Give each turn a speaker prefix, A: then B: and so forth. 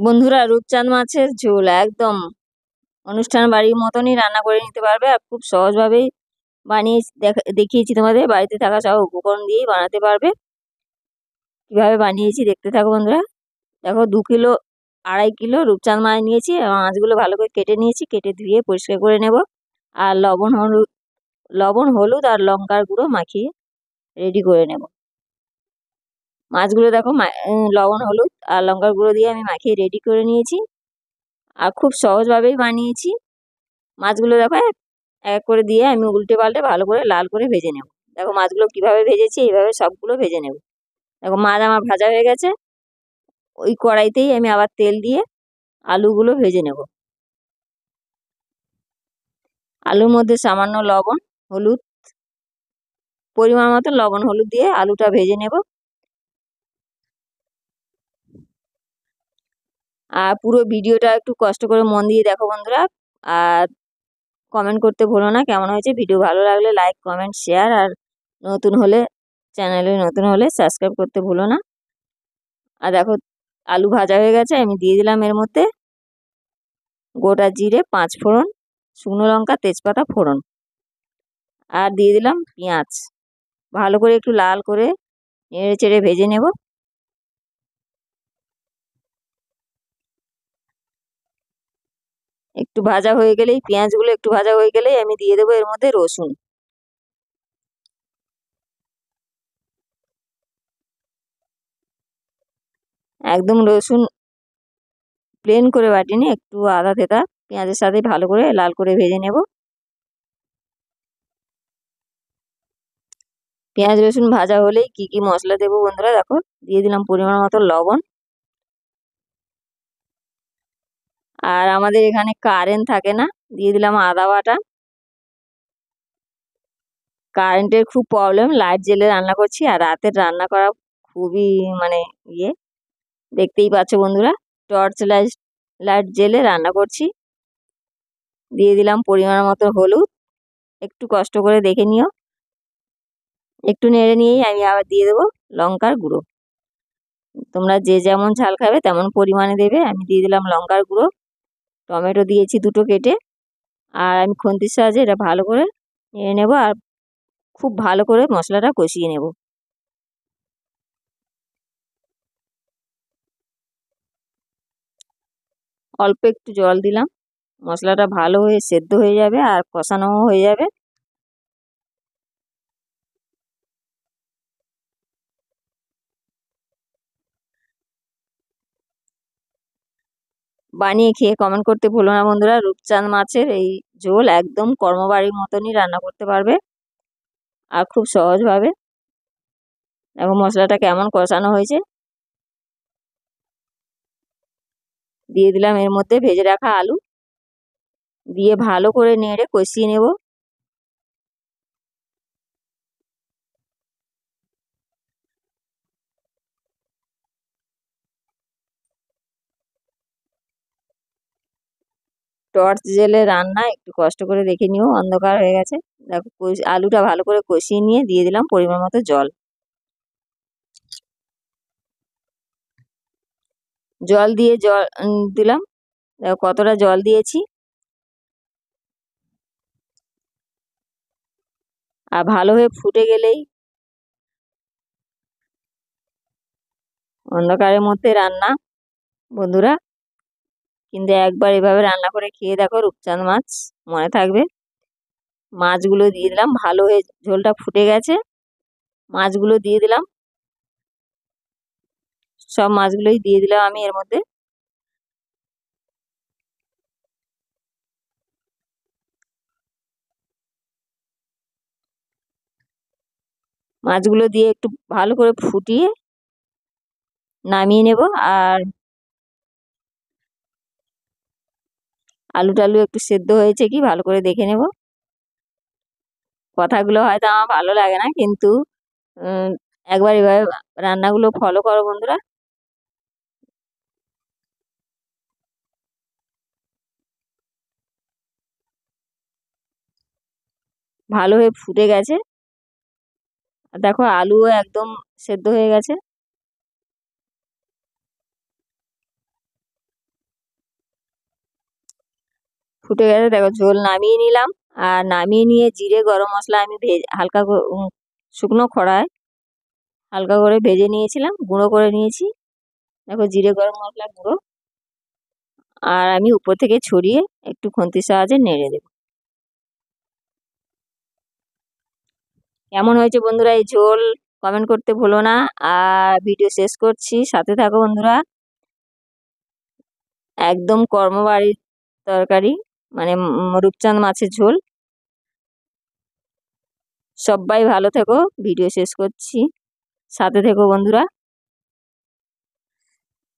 A: বন্ধুরা, রূপচাঁদ মাছের ঝোল একদম অনুষ্ঠান বাড়ির মতনই রান্না করে নিতে পারবে আর খুব সহজভাবেই বানিয়ে দেখিয়েছি তোমাদের। বাড়িতে থাকা সব উপকরণ দিয়েই বানাতে পারবে। কিভাবে বানিয়েছি দেখতে থাকো বন্ধুরা। দেখো 2 কিলো 2.5 কিলো রূপচাঁদ মাছ নিয়েছি এবং মাছগুলো ভালো করে কেটে নিয়েছি, কেটে ধুয়ে পরিষ্কার করে নেব। আর লবণ হলুদ আর লঙ্কার গুঁড়ো মাখিয়ে রেডি করে নেব। মাছগুলো দেখো লবণ হলুদ আর লঙ্কার গুঁড়ো দিয়ে আমি মাখিয়ে রেডি করে নিয়েছি আর খুব সহজভাবেই বানিয়েছি। মাছগুলো দেখো এক এক করে দিয়ে আমি উল্টে পাল্টে ভালো করে লাল করে ভেজে নেব। দেখো মাছগুলো কিভাবে ভেজেছি, এইভাবে সবগুলো ভেজে নেব। দেখো মাছ আমার ভাজা হয়ে গেছে। ওই কড়াইতেই আমি আবার তেল দিয়ে আলুগুলো ভেজে নেব। আলুর মধ্যে সামান্য লবণ হলুদ, পরিমাণ মতো লবণ হলুদ দিয়ে আলুটা ভেজে নেব। আর পুরো ভিডিওটা একটু কষ্ট করে মন দিয়ে দেখো বন্ধুরা। আর কমেন্ট করতে ভুলো না কেমন হয়েছে। ভিডিও ভালো লাগলে লাইক কমেন্ট শেয়ার, আর চ্যানেলে নতুন হলে সাবস্ক্রাইব করতে ভুলো না। আর দেখো আলু ভাজা হয়ে গেছে, আমি দিয়ে দিলাম এর মধ্যে গোটা জিরে, 5 ফোড়ন, শুকনো লঙ্কা, তেজপাতা ফোড়ন, আর দিয়ে দিলাম পেঁয়াজ। ভালো করে একটু লাল করে নেড়ে চেড়ে ভেজে নেব। একটু ভাজা হয়ে গেলেই, পেঁয়াজগুলো একটু ভাজা হয়ে গেলেই আমি দিয়ে দেবো এর মধ্যে রসুন। একদম রসুন প্লেন করে বাটিনি, একটু আদা থেতা পেঁয়াজের সাথে ভালো করে লাল করে ভেজে নেব। পেঁয়াজ রসুন ভাজা হলেই কি কি মশলা দেবো বন্ধুরা দেখো। দিয়ে দিলাম পরিমাণ মতো লবণ। আর আমাদের এখানে কারেন্ট থাকে না, দিয়ে দিলাম আদা বাটা। কারেন্টের খুব প্রবলেম, লাইট জ্বেলে রান্না করছি আর রাতের রান্না করা খুবই মানে ইয়ে, দেখতেই পাচ্ছ বন্ধুরা। টর্চ লাইট জ্বেলে রান্না করছি। দিয়ে দিলাম পরিমাণ মতো হলুদ, একটু কষ্ট করে দেখে নিও। একটু নেড়ে নিয়েই আমি আবার দিয়ে দেবো লঙ্কার গুঁড়ো। তোমরা যে যেমন ঝাল খাবে তেমন পরিমাণে দেবে। আমি দিয়ে দিলাম লঙ্কার গুঁড়ো। টমেটো দিয়েছি 2টো কেটে। আর আমি খুন্তির সাহায্যে এটা ভালো করে নেড়ে নেব আর খুব ভালো করে মশলাটা কষিয়ে নেব। অল্প একটু জল দিলাম, মশলাটা ভালো হয়ে সেদ্ধ হয়ে যাবে আর কষানোও হয়ে যাবে। বানিয়ে খেয়ে কমেন্ট করতে ভুলো না বন্ধুরা। রূপচাঁদ মাছের এই ঝোল একদম কর্মবাড়ির মতনই রান্না করতে পারবে আর খুব সহজভাবে। দেখো মশলাটা কেমন কষানো হয়েছে। দিয়ে দিলাম এর মধ্যে ভেজে রাখা আলু, দিয়ে ভালো করে নেড়ে কষিয়ে নেব। টর্চ জেলে রান্না, একটু কষ্ট করে দেখে নিও, অন্ধকার হয়ে গেছে। দেখো আলুটা ভালো করে কষিয়ে নিয়ে দিয়ে দিলাম পরিমাণ মতো জল। জল দিলাম। দেখো কতটা জল দিয়েছি। আর ভালো হয়ে ফুটে গেলেই, অন্ধকারের মধ্যে রান্না বন্ধুরা, কিন্তু একবার এভাবে রান্না করে খেয়ে দেখো রূপচাঁদ মাছ, মনে থাকবে। মাছগুলো দিয়ে দিলাম, ভালো হয়ে ঝোলটা ফুটে গেছে। মাছগুলো দিয়ে দিলাম, সব মাছগুলোই দিয়ে দিলাম আমি এর মধ্যে। মাছগুলো দিয়ে একটু ভালো করে ফুটিয়ে নামিয়ে নেব। আর আলু টালু একটু সেদ্ধ হয়েছে কি ভালো করে দেখে নেব। কথাগুলো হয়তো আমার ভালো লাগে না, কিন্তু একবার এভাবে রান্নাগুলো ফলো করো বন্ধুরা। ভালো হয়ে ফুটে গেছে। দেখো আলুও একদম সেদ্ধ হয়ে গেছে। ফুটে গেছে, দেখো ঝোল নামিয়ে নিলাম। আর নামিয়ে নিয়ে জিরে গরম মশলা আমি হালকা শুকনো খড়ায় হালকা করে ভেজে নিয়েছিলাম, গুঁড়ো করে নিয়েছি। দেখো জিরে গরম মশলা গুঁড়ো। আর আমি উপর থেকে ছড়িয়ে একটু খুন্তির সাহায্যে নেড়ে দেব। কেমন হয়েছে বন্ধুরা এই ঝোল কমেন্ট করতে ভুলো না। আর ভিডিও শেষ করছি, সাথে থাকো বন্ধুরা। একদম কর্মবাড়ির তরকারি, মানে রূপচাঁদ মাছের ঝোল। সবাই ভালো থেকো, ভিডিও শেষ করছি, সাথে থেকো বন্ধুরা।